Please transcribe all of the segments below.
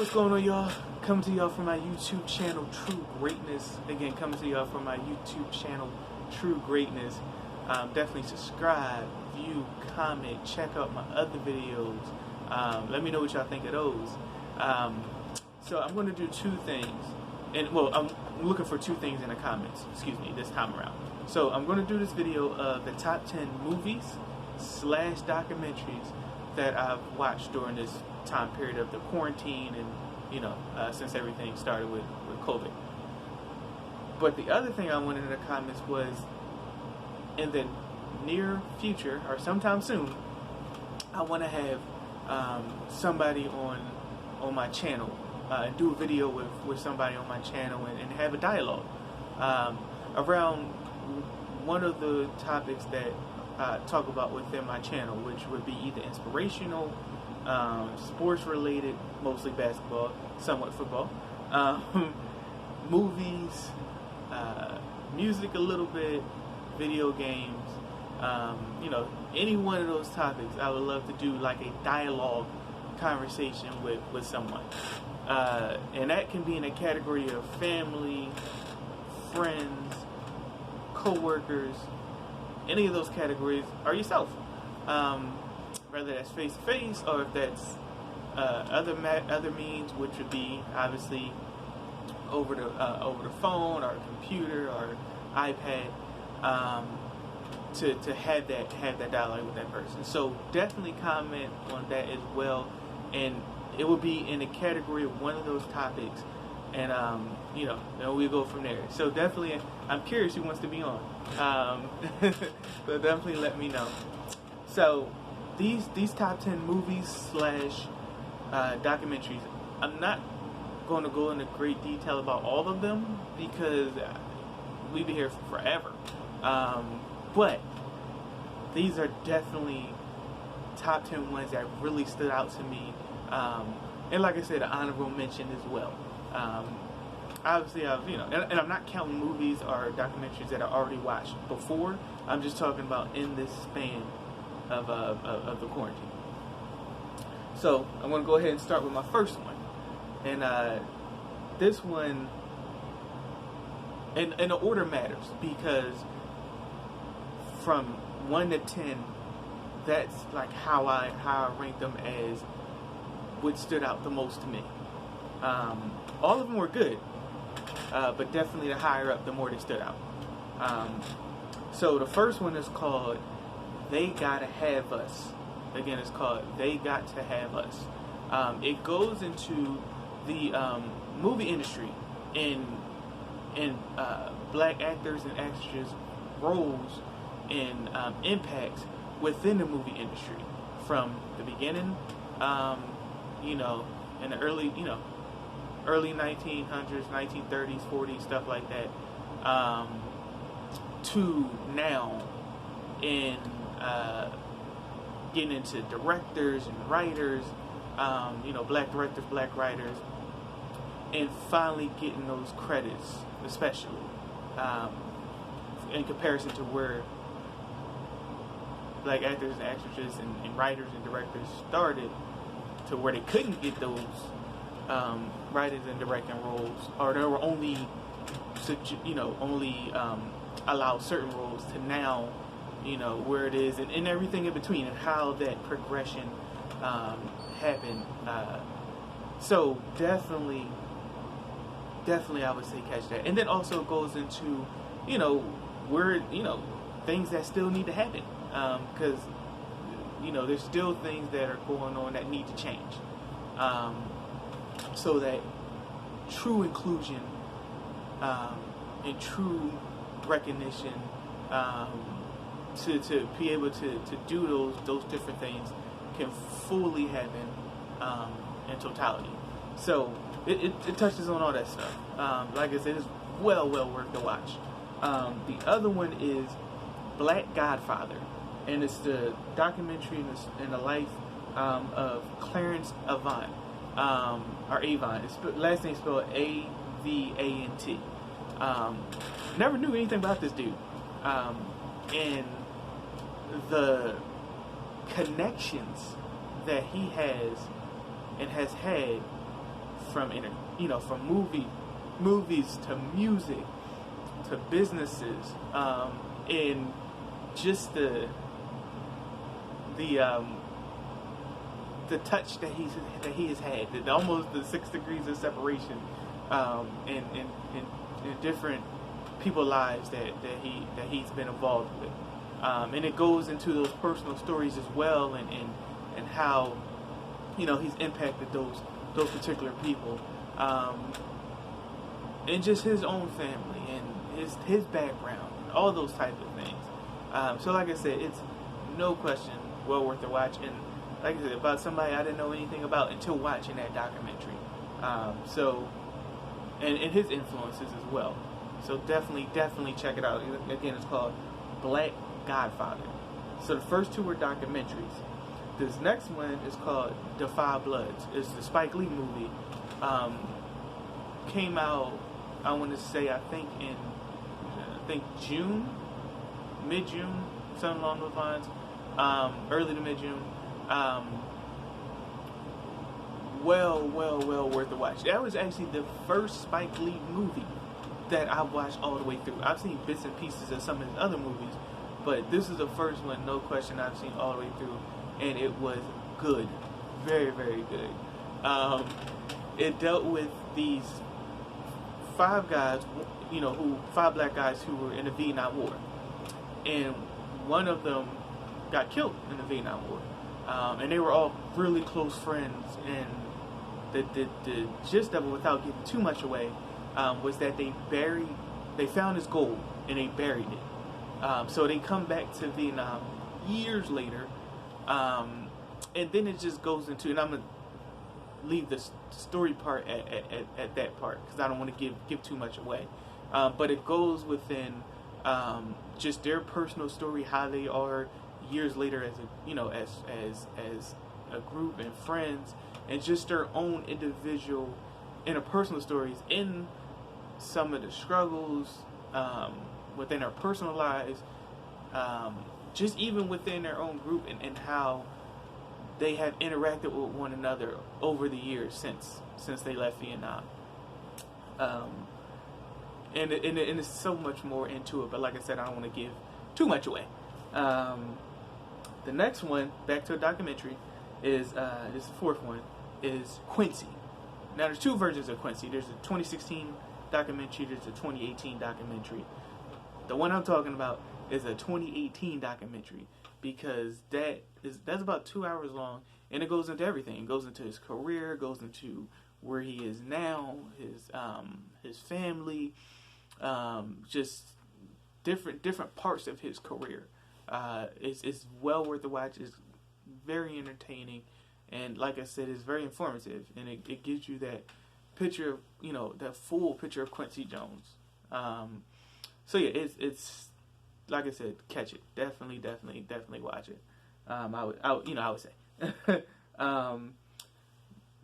What's going on, y'all? Coming to y'all from my YouTube channel, True Greatness. Again, coming to y'all from my YouTube channel, True Greatness. Definitely subscribe, view, comment, check out my other videos. Let me know what y'all think of those. So I'm going to do two things. And well, I'm looking for two things in the comments, excuse me, this time around. So I'm going to do this video of the top 10 movies / documentaries that I've watched during this time period of the quarantine and since everything started with COVID. But the other thing I wanted in the comments was, in the near future or sometime soon, I want to have somebody on my channel, do a video with somebody on my channel and have a dialogue around one of the topics that I talk about within my channel, which would be either inspirational, sports related, mostly basketball, somewhat football, movies, music a little bit, video games, any one of those topics. I would love to do like a dialogue conversation with someone, and that can be in a category of family, friends, co-workers, any of those categories, or yourself, whether that's face-to-face or if that's other means, which would be obviously over the phone or computer or iPad, to have that dialogue with that person. So definitely comment on that as well, and it will be in the category of one of those topics, and then we'll go from there. So definitely, I'm curious who wants to be on. So definitely let me know. So these top 10 movies / documentaries, I'm not going to go into great detail about all of them because we'll be here forever. But these are definitely top 10 ones that really stood out to me. And like I said, an honorable mention as well. Obviously, and I'm not counting movies or documentaries that I already watched before. I'm just talking about in this span of the quarantine. So I'm going to go ahead and start with my first one. And this one, and the order matters because from 1 to 10, that's like how I rank them as what stood out the most to me. All of them were good, but definitely the higher up, the more they stood out. So the first one is called They Gotta Have Us. Again, it's called They Got to Have Us. It goes into the movie industry in black actors and actresses' roles and impacts within the movie industry from the beginning, in the early 1900s, 1930s, 40s, stuff like that, to now in getting into directors and writers, black directors, black writers, and finally getting those credits, especially in comparison to where black actors and actresses and writers and directors started, to where they couldn't get those writers and directing roles, or they were only allowed certain roles, to now, where it is, and everything in between, and how that progression happened. So definitely I would say catch that. And then also it goes into, where, things that still need to happen, because there's still things that are going on that need to change, so that true inclusion and true recognition, to be able to do those different things can fully happen in totality. So it touches on all that stuff. Like I said, it's well worth the watch. The other one is Black Godfather, and it's the documentary in the life of Clarence Avant, or Avant. His last name spelled Avant. Never knew anything about this dude, and the connections that he has and has had from from movies to music to businesses, and just the touch that he has had, almost the 6 degrees of separation, in different people's lives that he's been involved with, and it goes into those personal stories as well, and how he's impacted those particular people, and just his own family and his background, and all those type of things. So like I said, it's no question well worth the watch, and like I said, about somebody I didn't know anything about until watching that documentary. And his influences as well. So definitely check it out. Again, it's called Black Godfather. So the first two were documentaries. This next one is called The Five Bloods. It's the Spike Lee movie. Came out, I want to say, I think June, mid-June, something along those lines. Early to mid-June. Well worth the watch. That was actually the first Spike Lee movie that I watched all the way through. I've seen bits and pieces of some of his other movies, but this is the first one, no question, I've seen all the way through, and it was good. Very, very good. It dealt with these five guys, five black guys who were in the Vietnam War, and one of them got killed in the Vietnam War. And they were all really close friends, and the gist of it, without giving too much away, was that they found his gold and they buried it. So they come back to Vietnam years later, and then it just goes into, and I'm gonna leave the story part at that part because I don't want to give too much away. But it goes within just their personal story, how they are years later as a group and friends, and just their own individual interpersonal stories in some of the struggles within their personal lives, just even within their own group, and how they have interacted with one another over the years since they left Vietnam. And it's so much more into it, but like I said, I don't want to give too much away. The next one, back to a documentary, is the fourth one, is Quincy. Now, there's two versions of Quincy. There's a 2016 documentary, there's a 2018 documentary. The one I'm talking about is a 2018 documentary, because that's about 2 hours long, and it goes into everything. It goes into his career, it goes into where he is now, his family, just different parts of his career. It's well worth the watch. It's very entertaining, and like I said, it's very informative, and it gives you that picture of, that full picture of Quincy Jones. So yeah, it's like I said, catch it. Definitely watch it. I would say.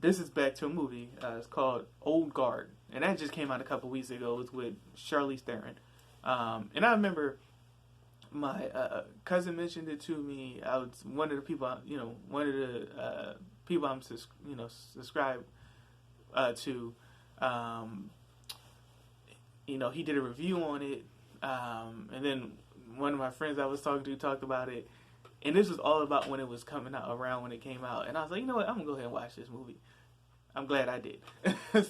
This is back to a movie. It's called Old Guard, and that just came out a couple weeks ago. It's with Charlize Theron, and I remember my cousin mentioned it to me. I was one of the people, people I'm subscribed to. He did a review on it, and then one of my friends I was talking to talked about it, and this was all about when it was coming out, around when it came out, and I was like, you know what, I'm gonna go ahead and watch this movie. I'm glad I did.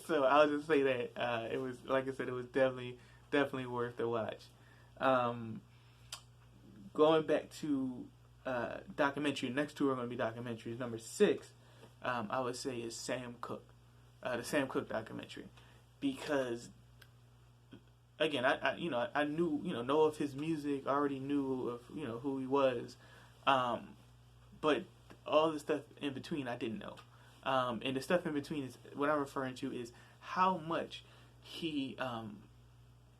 So I'll just say that it was, like I said, it was definitely worth the watch. Going back to documentary, next two are going to be documentaries. Number 6, I would say, is Sam Cooke, the Sam Cooke documentary, because again, I knew, know of his music, already knew of who he was, but all the stuff in between I didn't know, and the stuff in between is what I'm referring to, is how much he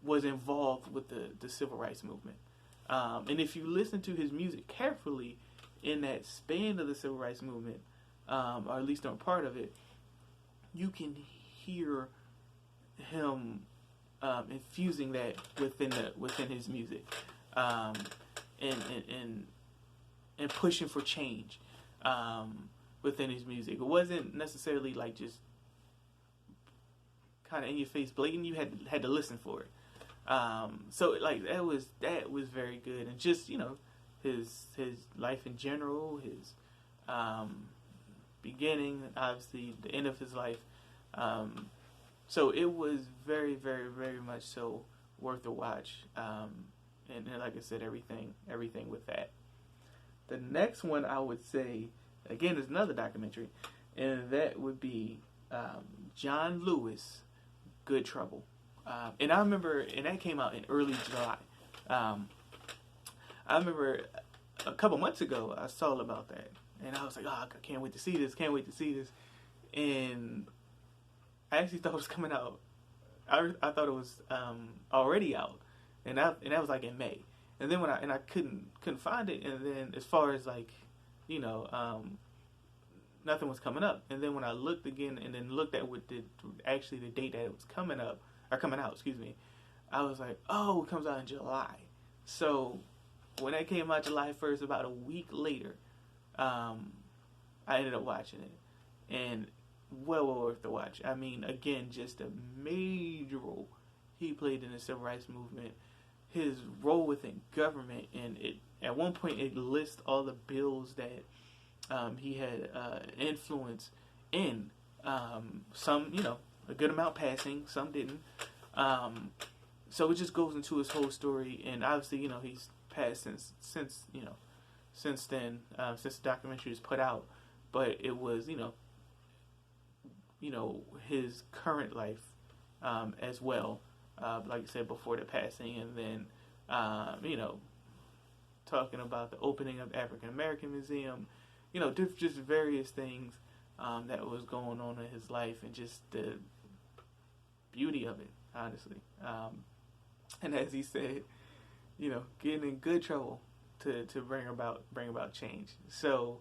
was involved with the civil rights movement. And if you listen to his music carefully in that span of the civil rights movement, or at least on part of it, you can hear him infusing that within his music, and pushing for change within his music. It wasn't necessarily like just kind of in your face, blatant. You had to listen for it. So like that was very good, and just his life in general, his beginning, obviously the end of his life. So it was very, very, very much so worth a watch. And like I said, everything with that. The next one I would say, again, is another documentary, and that would be John Lewis, Good Trouble. And I remember, and that came out in early July. I remember a couple months ago I saw about that, and I was like, oh, I can't wait to see this, and I actually thought it was coming out. I thought it was already out, and that was like in May. And then I couldn't find it, and then as far as like, nothing was coming up. And then when I looked again, and then looked at what the date that it was coming out, I was like, oh, it comes out in July. So when that came out July 1st, about a week later, I ended up watching it, and well worth the watch. I mean, again, just a major role he played in the civil rights movement. His role within government, and at one point it lists all the bills that he had influence in. Some, a good amount passing, some didn't. So it just goes into his whole story, and obviously, he's passed since then, since the documentary was put out. But it was, his current life as well, like I said, before the passing, and then, talking about the opening of the African American Museum, just various things that was going on in his life, and just the beauty of it, honestly. And as he said, getting in good trouble to bring about change. So,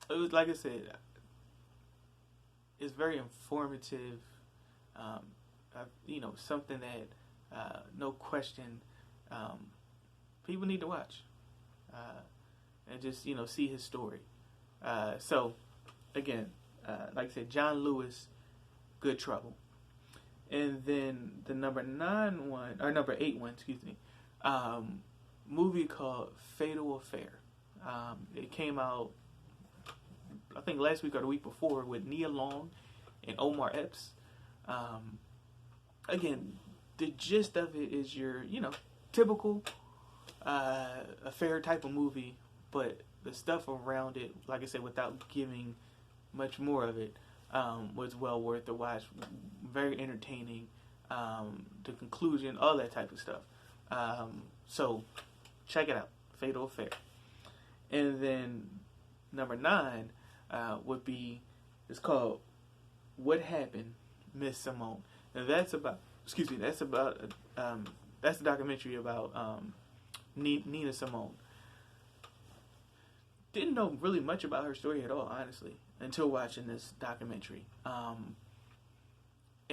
it was, like I said, it's very informative. Something that, no question, people need to watch, and just see his story. So, again, like I said, John Lewis, Good Trouble. And then the number 8 one, movie called Fatal Affair. It came out, I think, last week or the week before, with Nia Long and Omar Epps. Again, the gist of it is your, typical affair type of movie, but the stuff around it, like I said, without giving much more of it, was well worth the watch. Very entertaining. The conclusion, all that type of stuff. So check it out, Fatal Affair. And then number 9 would be, it's called What Happened, Miss Simone. And that's a documentary about Nina Simone. Didn't know really much about her story at all, honestly, until watching this documentary. And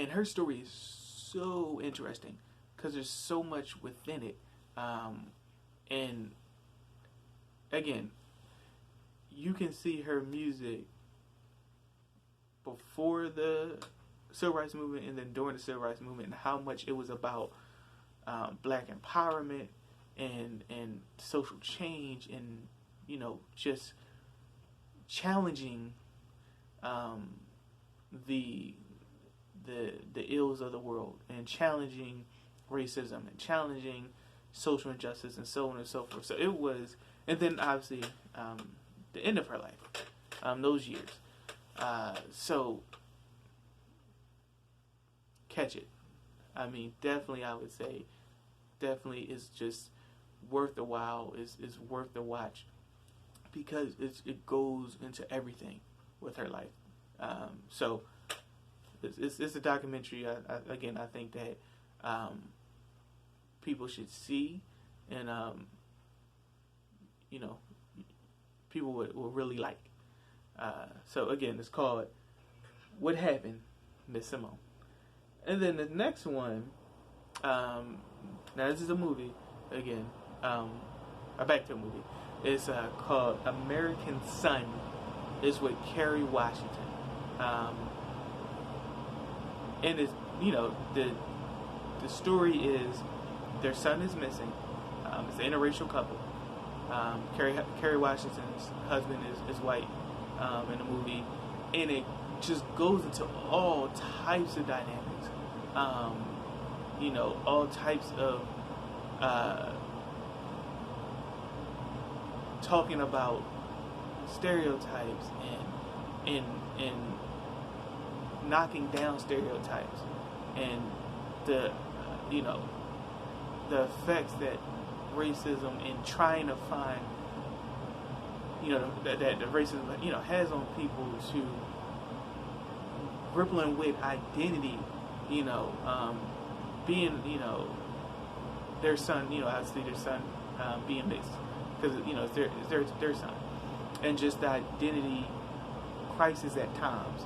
her story is so interesting because there's so much within it. And again, you can see her music before the civil rights movement and then during the civil rights movement, and how much it was about black empowerment and social change, and just challenging the ills of the world, and challenging racism, and challenging social injustice, and so on and so forth. So it was, and then obviously the end of her life, those years. So catch it. I mean, definitely, I would say, definitely is just worth the while. Is worth the watch, because it goes into everything with her life. So it's a documentary. I think that people should see, and people will really like. So again, it's called What Happened, Miss Simone. And then the next one, now this is a movie again. Back to a movie. It's called American Son. It's with Kerry Washington. and it's, you know, the story is their son is missing. It's an interracial couple. Kerry Washington's husband is white in the movie, and it just goes into all types of dynamics. You know, all types of talking about stereotypes and knocking down stereotypes and the you know, the effects that racism and trying to find, you know, that the racism, you know, has on people to rippling with identity, you know, being, you know, their son, you know, obviously their son being mixed because, you know, it's their son, and just the identity crisis at times,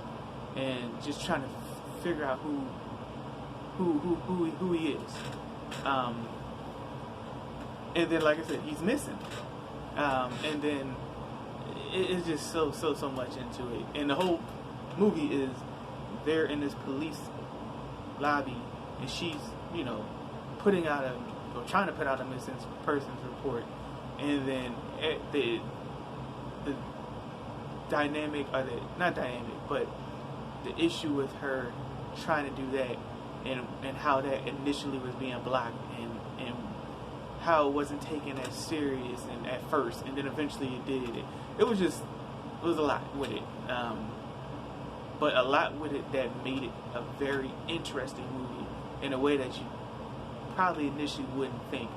and just trying to figure out who he is. And then, like I said, he's missing. And then it's just so much into it. And the whole movie is they're in this police lobby, and she's, you know, trying to put out a missing persons report. And then the dynamic, or not dynamic, but the issue with her trying to do that, and how that initially was being blocked, and how it wasn't taken as serious and at first, and then eventually it did. It was a lot with it, but a lot with it that made it a very interesting movie in a way that you probably initially wouldn't think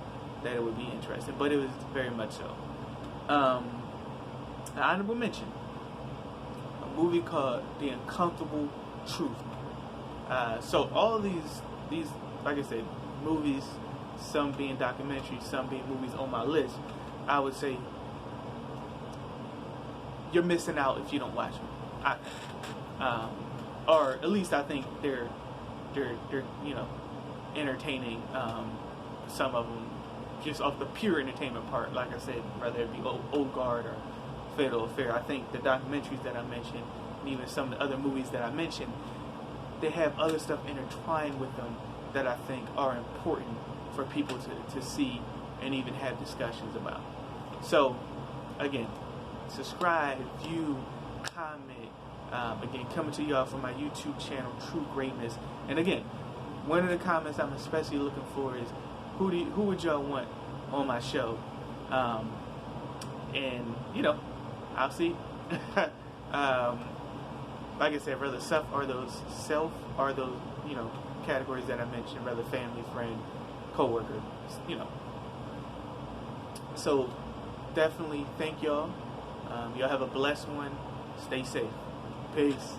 that it would be interesting, but it was very much so. An honorable mention, a movie called The Uncomfortable Truth. So all of these, like I said, movies, some being documentaries, some being movies on my list, I would say you're missing out if you don't watch them. Or at least I think they're you know, entertaining. Some of them just off the pure entertainment part, like I said, whether it be Old Guard or Fatal Affair. I think the documentaries that I mentioned, and even some of the other movies that I mentioned, they have other stuff intertwined with them that I think are important for people to see and even have discussions about. So, again, subscribe, view, comment. Again, coming to y'all from my YouTube channel, True Greatness. And again, one of the comments I'm especially looking for is who would y'all want on my show? And you know, I'll see. Like I said, rather self or those you know, categories that I mentioned, rather family, friend, coworker, you know. So definitely thank y'all. Y'all have a blessed one. Stay safe. Peace.